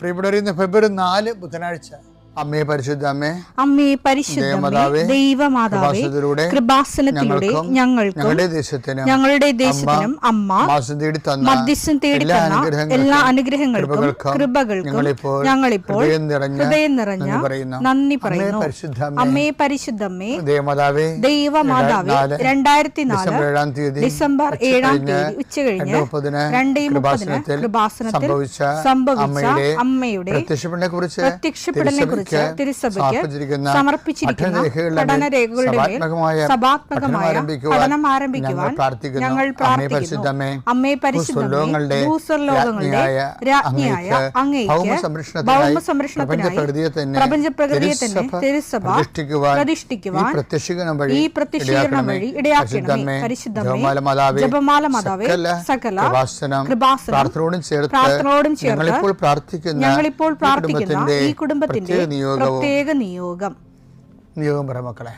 പ്രിയപ്പെട്ടവരെ, ഇന്ന് ഫെബ്രുവരി 4 ബുധനാഴ്ച. അമ്മേ പരിശുദ്ധ അമ്മേ, അമ്മേ പരിശുദ്ധമേ, ദൈവമാതാവേ, കൃപാസനത്തിലൂടെ ഞങ്ങളുടെ ദേശത്തിനും അമ്മ മധ്യസ്ഥം തേടി തന്ന എല്ലാ അനുഗ്രഹങ്ങൾക്കും കൃപകൾക്കും ഞങ്ങളിപ്പോൾ ഹൃദയം നിറഞ്ഞ നന്ദി പറയുന്നു. അമ്മേ പരിശുദ്ധമേ, ദൈവമാതാവേ, 2004 ഡിസംബർ 7 ഉച്ചകഴിഞ്ഞ് 2:30 കൃപാസനത്തിൽ സംഭവിച്ച അമ്മയുടെ പ്രത്യക്ഷപ്പെടലിനെ കുറിച്ച് തിരുസഭയ്ക്ക് സമർപ്പിച്ചിരിക്കുന്ന പഠനരേഖകളുടെ സഭാത്മകമായ പഠനം ആരംഭിക്കുവാൻ ഞങ്ങൾ പ്രാർത്ഥിക്കുന്നു. അമ്മേ പരിശുദ്ധമേ, ഭൂസ്വർലോകങ്ങളുടെ രാജ്ഞിയായ അങ്ങേയ്ക്ക് ഭൗമസംരക്ഷണത്തിനായി പ്രപഞ്ചപ്രകൃതിയെ തന്നെ തിരുസഭ പ്രതിഷ്ഠിക്കുവാൻ ഈ പ്രത്യക്ഷീകരണം വഴി ഇടയാക്കണമേ. പരിശുദ്ധമേ, ജപമാല മാതാവേ, സകല കൃപാസനം പ്രാർത്ഥനയോടും ചേർത്ത് ഞങ്ങളിപ്പോൾ പ്രാർത്ഥിക്കുന്ന ഈ കുടുംബത്തിന്റെ പ്രത്യേക നിയോഗം പറ മക്കളെ.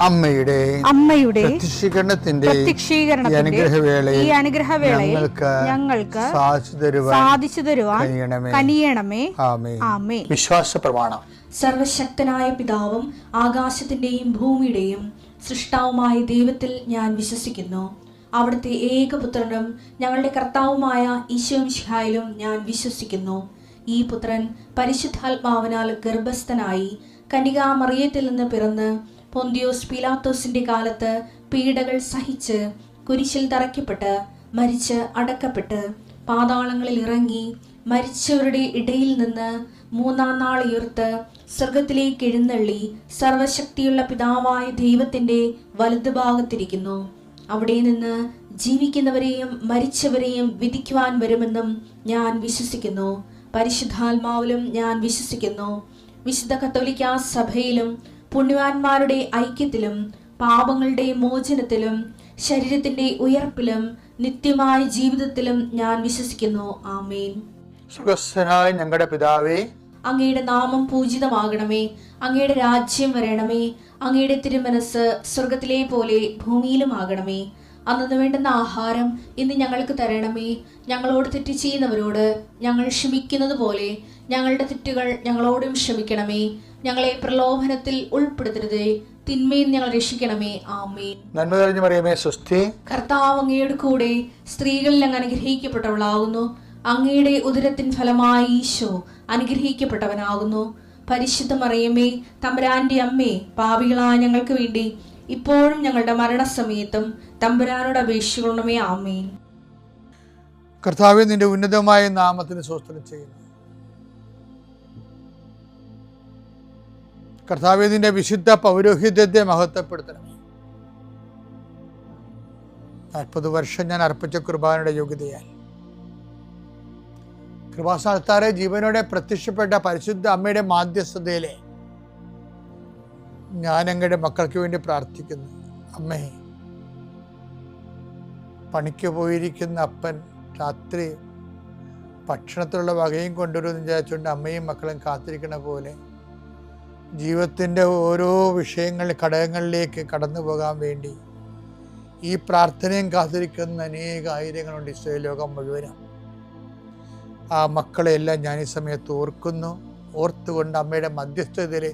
അമ്മയുടെ പ്രത്യക്ഷീകരണത്തിന്റെ ഈ അനുഗ്രഹവേളയിൽ ഞങ്ങൾക്ക് സാധിച്ചു തരുവാൻ കനിയണമേ. ആമേൻ. വിശ്വാസ പ്രമാണം. സർവശക്തനായ പിതാവും ആകാശത്തിന്റെയും ഭൂമിയുടെയും സൃഷ്ടാവുമായ ദൈവത്തിൽ ഞാൻ വിശ്വസിക്കുന്നു. അവിടുത്തെ ഏകപുത്രനും ഞങ്ങളുടെ കർത്താവുമായ ഈശോമിശിഹായിലും ഞാൻ വിശ്വസിക്കുന്നു. ഈ പുത്രൻ പരിശുദ്ധാത്മാവിനാൽ ഗർഭസ്ഥനായി കന്യകാമറിയത്തിൽ നിന്ന് പിറന്ന് പൊന്തിയോസ് പീലാത്തോസിന്റെ കാലത്ത് പീഡകൾ സഹിച്ച് കുരിശിൽ തറയ്ക്കപ്പെട്ട് മരിച്ച് അടക്കപ്പെട്ട് പാതാളങ്ങളിൽ ഇറങ്ങി മരിച്ചവരുടെ ഇടയിൽ നിന്ന് 3-ാം നാൾ ഉയർത്ത് സ്വർഗത്തിലേക്ക് എഴുന്നള്ളി സർവശക്തിയുള്ള പിതാവായ ദൈവത്തിന്റെ വലതുഭാഗത്തിരിക്കുന്നു. അവിടെ നിന്ന് ജീവിക്കുന്നവരെയും മരിച്ചവരെയും വിധിക്കുവാൻ വരുമെന്നും ഞാൻ വിശ്വസിക്കുന്നു. പരിശുദ്ധാത്മാവിലും ഞാൻ വിശ്വസിക്കുന്നു. വിശുദ്ധ കത്തോലിക്കാ സഭയിലും പുണ്യവാന്മാരുടെ ഐക്യത്തിലും പാപങ്ങളുടെ മോചനത്തിലും ശരീരത്തിന്റെ ഉയർപ്പിലും നിത്യമായ ജീവിതത്തിലും ഞാൻ വിശ്വസിക്കുന്നു. ആമേൻ. സ്വർഗ്ഗസ്ഥനായ ഞങ്ങളുടെ പിതാവേ, അങ്ങയുടെ നാമം പൂജിതമാകണമേ. അങ്ങയുടെ രാജ്യം വരണമേ. അങ്ങയുടെ തിരുമനസ് സ്വർഗത്തിലെ പോലെ ഭൂമിയിലും ആകണമേ. അന്നു വേണ്ടുന്ന ആഹാരം ഇന്ന് ഞങ്ങൾക്ക് തരണമേ. ഞങ്ങളോട് തെറ്റ് ചെയ്യുന്നവരോട് ഞങ്ങൾ ക്ഷമിക്കുന്നത് പോലെ ഞങ്ങളുടെ തെറ്റുകൾ ഞങ്ങളോടും ക്ഷമിക്കണമേ. ഞങ്ങളെ പ്രലോഭനത്തിൽ ഉൾപ്പെടുത്തരുതേ, തിന്മയിൽ ഞങ്ങൾ രക്ഷിക്കണമേ. ആമേൻ. നന്മ നിറഞ്ഞ മറിയമേ, സ്വസ്തി. കർത്താവ് അങ്ങയുടെ കൂടെ സ്ത്രീകളിൽ അങ്ങ് അനുഗ്രഹിക്കപ്പെട്ടവളാകുന്നു. അങ്ങയുടെ ഉദരത്തിൻ ഫലമായി ഈശോ അനുഗ്രഹിക്കപ്പെട്ടവനാകുന്നു. പരിശുദ്ധ മറിയമേ, തമ്പുരാന്റെ അമ്മേ, പാപികളായ ഞങ്ങൾക്ക് വേണ്ടി ഇപ്പോഴും ഞങ്ങളുടെ മരണസമയത്തും തമ്പുരാനോട് അപേക്ഷിക്കണമേ. ആമേൻ. കർത്താവേ, നിന്റെ ഉന്നതമായ നാമത്തിന് സ്തോത്രം ചെയ്യുന്നു. കർത്താവേ, നിന്റെ വിശുദ്ധ പൗരോഹിത്യത്തെ മഹത്വപ്പെടുത്തണമേ. 40 വർഷം ഞാൻ അർപ്പിച്ച കുർബാനയുടെ യോഗ്യതയാൽ കൃപാസ്ഥാനത്താറെ ജീവനോടെ പ്രത്യക്ഷപ്പെട്ട പരിശുദ്ധ അമ്മയുടെ മാധ്യസ്ഥതയിലെ ഞാൻ അങ്ങയുടെ മക്കൾക്ക് വേണ്ടി പ്രാർത്ഥിക്കുന്നു. അമ്മേ, പണിക്ക് പോയിരിക്കുന്ന അപ്പൻ രാത്രി ഭക്ഷണത്തിലുള്ള വകയും കൊണ്ടുവരുമെന്ന് വിചാരിച്ചുകൊണ്ട് അമ്മയും മക്കളും കാത്തിരിക്കണ പോലെ ജീവിതത്തിൻ്റെ ഓരോ വിഷയങ്ങളിൽ ഘടകങ്ങളിലേക്ക് കടന്നു പോകാൻ വേണ്ടി ഈ പ്രാർത്ഥനയും കാത്തിരിക്കുന്ന അനേക ആയിരങ്ങളുണ്ട് ഇസ്രായേൽ ലോകം മുഴുവനും. ആ മക്കളെല്ലാം ഞാൻ ഈ സമയത്ത് ഓർക്കുന്നു. ഓർത്തുകൊണ്ട് അമ്മയുടെ മധ്യസ്ഥതയിൽ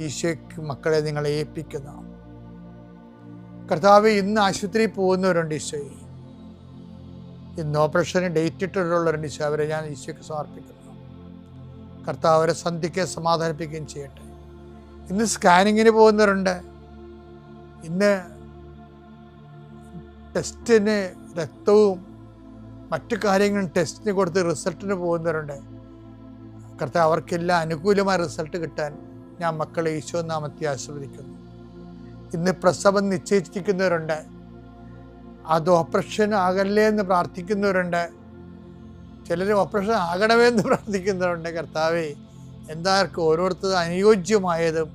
ഈശോയ്ക്ക് മക്കളെ നിങ്ങളെ ഏൽപ്പിക്കുന്നു. കർത്താവ്, ഇന്ന് ആശുപത്രിയിൽ പോകുന്നവരുണ്ട് ഈശോയെ. ഇന്ന് ഓപ്പറേഷന് ഡേറ്റ് ഇട്ടിട്ടുള്ളവരുണ്ട് ഈശോ. അവരെ ഞാൻ ഈശോയ്ക്ക് സമർപ്പിക്കുന്നു. കർത്താവ് അവരെ സന്ധിക്കുകയും സമാധാനിപ്പിക്കുകയും ചെയ്യട്ടെ. ഇന്ന് സ്കാനിങ്ങിന് പോകുന്നവരുണ്ട്, ഇന്ന് ടെസ്റ്റിന് രക്തവും മറ്റു കാര്യങ്ങളും ടെസ്റ്റിന് കൊടുത്ത് റിസൾട്ടിന് പോകുന്നവരുണ്ട്. കർത്താവ് അവർക്കെല്ലാം അനുകൂലമായ റിസൾട്ട് കിട്ടാൻ ഞാൻ മക്കളെ ഈശോ നാമത്തിൽ ആശീർവദിക്കുന്നു. ഇന്ന് പ്രസവം നിശ്ചയിച്ചിരിക്കുന്നവരുണ്ട്, അത് ഓപ്പറേഷൻ ആകല്ലേ എന്ന് പ്രാർത്ഥിക്കുന്നവരുണ്ട്, ചിലർ ഓപ്പറേഷൻ ആകണമേ എന്ന് പ്രാർത്ഥിക്കുന്നവരുണ്ട്. കർത്താവേ, എന്താർക്കും ഓരോരുത്തരും അനുയോജ്യമായതും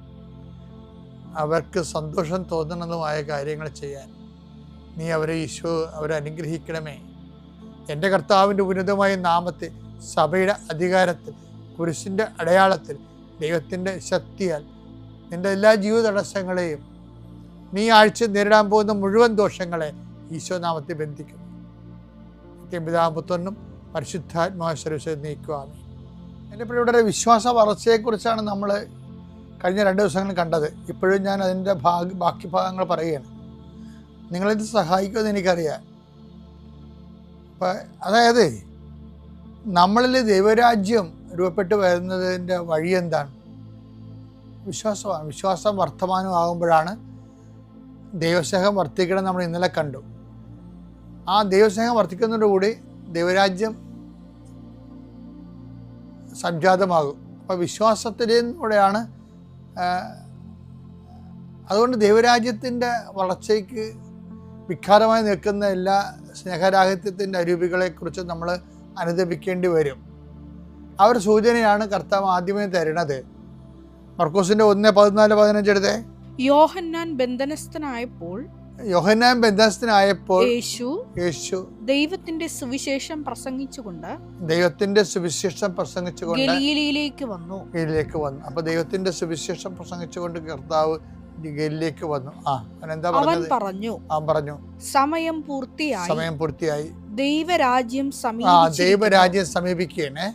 അവർക്ക് സന്തോഷം തോന്നണതുമായ കാര്യങ്ങൾ ചെയ്യാൻ നീ അവരെ ഈശോ അവരെ അനുഗ്രഹിക്കണമേ. എൻ്റെ കർത്താവിൻ്റെ ഉന്നതമായ നാമത്തെ സഭയുടെ അധികാരത്തിൽ കുരിശിൻ്റെ അടയാളത്തിൽ ദൈവത്തിൻ്റെ ശക്തിയാൽ നിൻ്റെ എല്ലാ ജീവിത തടസ്സങ്ങളെയും നീ ആഴ്ച നേരിടാൻ പോകുന്ന മുഴുവൻ ദോഷങ്ങളെ ഈശോ നാമത്തെ ബന്ധിക്കുന്നു. പിതാപുത്രനും പരിശുദ്ധാത്മാശ്വര നീക്കുവാമേ. എൻ്റെ പ്രിയപ്പെട്ടവരെ, വിശ്വാസ വളർച്ചയെക്കുറിച്ചാണ് നമ്മൾ കഴിഞ്ഞ 2 ദിവസങ്ങളിൽ കണ്ടത്. ഇപ്പോഴും ഞാൻ അതിൻ്റെ ബാക്കി ഭാഗങ്ങൾ പറയുകയാണ്. നിങ്ങളിത് സഹായിക്കുമെന്ന് എനിക്കറിയാം. അതായത് നമ്മളിൽ ദൈവരാജ്യം രൂപപ്പെട്ട് വരുന്നതിൻ്റെ വഴി എന്താണ്? വിശ്വാസമാണ്. വിശ്വാസം വർത്തമാനമാകുമ്പോഴാണ് ദൈവസ്നേഹം വർദ്ധിക്കണം. നമ്മൾ ഇന്നലെ കണ്ടു. ആ ദൈവസ്നേഹം വർദ്ധിക്കുന്നതോടുകൂടി ദൈവരാജ്യം സംജാതമാകും. അപ്പോൾ വിശ്വാസത്തിലൂടെയാണ്. അതുകൊണ്ട് ദൈവരാജ്യത്തിൻ്റെ വളർച്ചയ്ക്ക് വിഖാരമായി നിൽക്കുന്ന എല്ലാ സ്നേഹരാഹിത്യത്തിൻ്റെ അരൂപികളെക്കുറിച്ച് നമ്മൾ അനുദപിക്കേണ്ടി വരും. ആ ഒരു സൂചനയാണ് കർത്താവ് ആദ്യമേ തരുന്നത്. മർക്കോസിൻ്റെ 1:14-15 എടുത്തേ. യോഹന്നാൻ ബന്ധനസ്ഥനായപ്പോൾ യേശു ദൈവത്തിന്റെ സുവിശേഷം പ്രസംഗിച്ചുകൊണ്ട് ഗലീലയിലേക്ക് വന്നു. അപ്പൊ ദൈവത്തിന്റെ സുവിശേഷം പ്രസംഗിച്ചുകൊണ്ട് കർത്താവ് ഗലീലയിലേക്ക് വന്നു. അവൻ പറഞ്ഞു, സമയം പൂർത്തിയായി, ദൈവരാജ്യം സമീപിക്കുകയാണ്.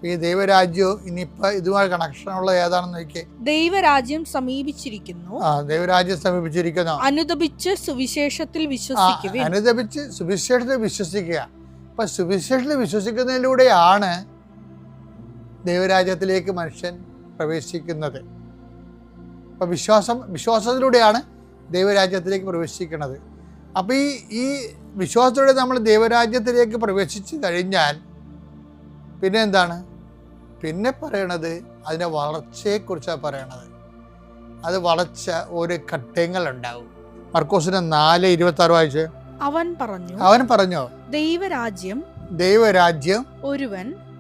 ഈ ദൈവരാജ്യവും ഇനിയിപ്പോ ഇതുമായി കണക്ഷനുള്ള ഏതാണെന്ന് നോക്കിയേ. ദൈവരാജ്യം സമീപിച്ചിരിക്കുന്നു. അനുദപിച്ച് സുവിശേഷത്തിൽ വിശ്വസിക്കുക. അപ്പൊ സുവിശേഷത്തിൽ വിശ്വസിക്കുന്നതിലൂടെയാണ് ദൈവരാജ്യത്തിലേക്ക് മനുഷ്യൻ പ്രവേശിക്കുന്നത്. അപ്പൊ വിശ്വാസത്തിലൂടെയാണ് ദൈവരാജ്യത്തിലേക്ക് പ്രവേശിക്കുന്നത്. അപ്പൊ ഈ വിശ്വാസത്തോടെ നമ്മൾ ദൈവരാജ്യത്തിലേക്ക് പ്രവേശിച്ചു കഴിഞ്ഞാൽ പിന്നെ എന്താണ്? പിന്നെ പറയണത് അതിൻ്റെ വളർച്ചയെക്കുറിച്ചാണ് പറയണത്. അത് വളർച്ച ഒരു ഘട്ടങ്ങളുണ്ടാവും. മർക്കോസിന് 4:26 വായിച്ച്. അവൻ പറഞ്ഞു ദൈവരാജ്യം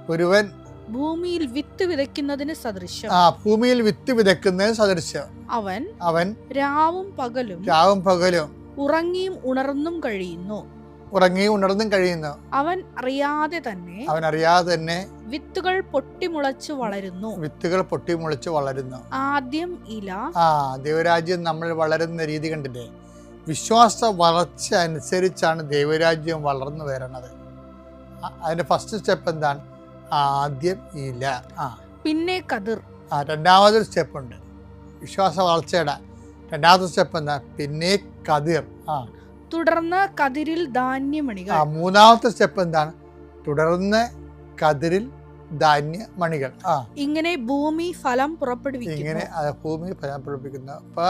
ഒരുവൻ ഭൂമിയിൽ വിത്ത് വിതയ്ക്കുന്നതിന് സദൃശം. ഭൂമിയിൽ വിത്ത് വിതയ്ക്കുന്നതിന് സദൃശം. അവൻ രാവും പകലും ഉറങ്ങിയും ഉണർന്നും കഴിയുന്നു. അവൻ അറിയാതെ തന്നെ വിത്തുകൾ പൊട്ടിമുളച്ച് വളരുന്നു. ആദ്യം ഇല. ദൈവരാജ്യം നമ്മൾ വളരുന്ന രീതി കണ്ടില്ലേ? വിശ്വാസ വളർച്ച അനുസരിച്ചാണ് ദൈവരാജ്യം വളർന്നു വരണത്. അതിന്റെ ഫസ്റ്റ് സ്റ്റെപ്പ് എന്താണ്? ആദ്യം ഇല, പിന്നെ കതിർ. രണ്ടാമതൊരു സ്റ്റെപ്പ് ഉണ്ട് വിശ്വാസ വളർച്ചയുടെ. രണ്ടാമത്തെ സ്റ്റെപ്പ് എന്താ? പിന്നെ കതിർ. തുടർന്ന് കതിരിൽ ധാന്യമണികൾ. മൂന്നാമത്തെ സ്റ്റെപ്പ് എന്താണ്? തുടർന്ന് കതിരിൽ ധാന്യമണികൾ. ഇങ്ങനെ ഭൂമി ഫലം പുറപ്പെടുവിക്കുന്നു. അപ്പൊ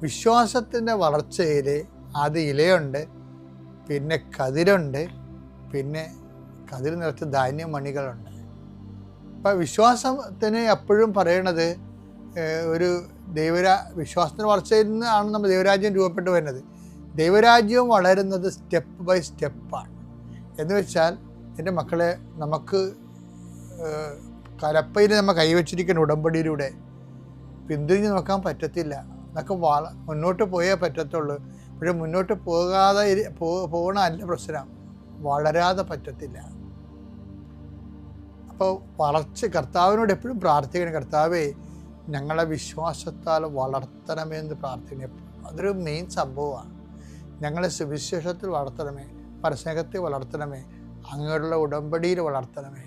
വിശ്വാസത്തിന്റെ വളർച്ചയിൽ അത് ഇലയുണ്ട്, പിന്നെ കതിരുണ്ട്, പിന്നെ കതിർ നിറച്ച് ധാന്യമണികളുണ്ട്. അപ്പൊ വിശ്വാസത്തിന് എപ്പോഴും പറയണത് ഒരു വിശ്വാസത്തിന്റെ വളർച്ചയിൽ നിന്നാണ് നമ്മൾ ദൈവരാജ്യം രൂപപ്പെട്ടു വരുന്നത്. ദൈവരാജ്യവും വളരുന്നത് സ്റ്റെപ്പ് ബൈ സ്റ്റെപ്പാണ്. എന്ന് വെച്ചാൽ എൻ്റെ മക്കളെ, നമുക്ക് കലപ്പയിൽ നമ്മൾ കൈവച്ചിരിക്കുന്ന ഉടമ്പടിയിലൂടെ പിന്തിരിഞ്ഞ് നോക്കാൻ പറ്റത്തില്ല. അതൊക്കെ മുന്നോട്ട് പോയേ പറ്റത്തുള്ളൂ. പക്ഷെ മുന്നോട്ട് പോകണ അല്ല പ്രശ്നം, വളരാതെ പറ്റത്തില്ല. അപ്പോൾ കർത്താവിനോട് എപ്പോഴും പ്രാർത്ഥിക്കണം, കർത്താവേ ഞങ്ങളെ വിശ്വാസത്താൽ വളർത്തണമെന്ന് പ്രാർത്ഥിക്കണം. അതൊരു മെയിൻ സംഭവമാണ്. ഞങ്ങളെ സുവിശേഷത്തിൽ വളർത്തണമേ, പരസ്നേഹത്തിൽ വളർത്തണമേ, അങ്ങോട്ടുള്ള ഉടമ്പടിയിൽ വളർത്തണമേ.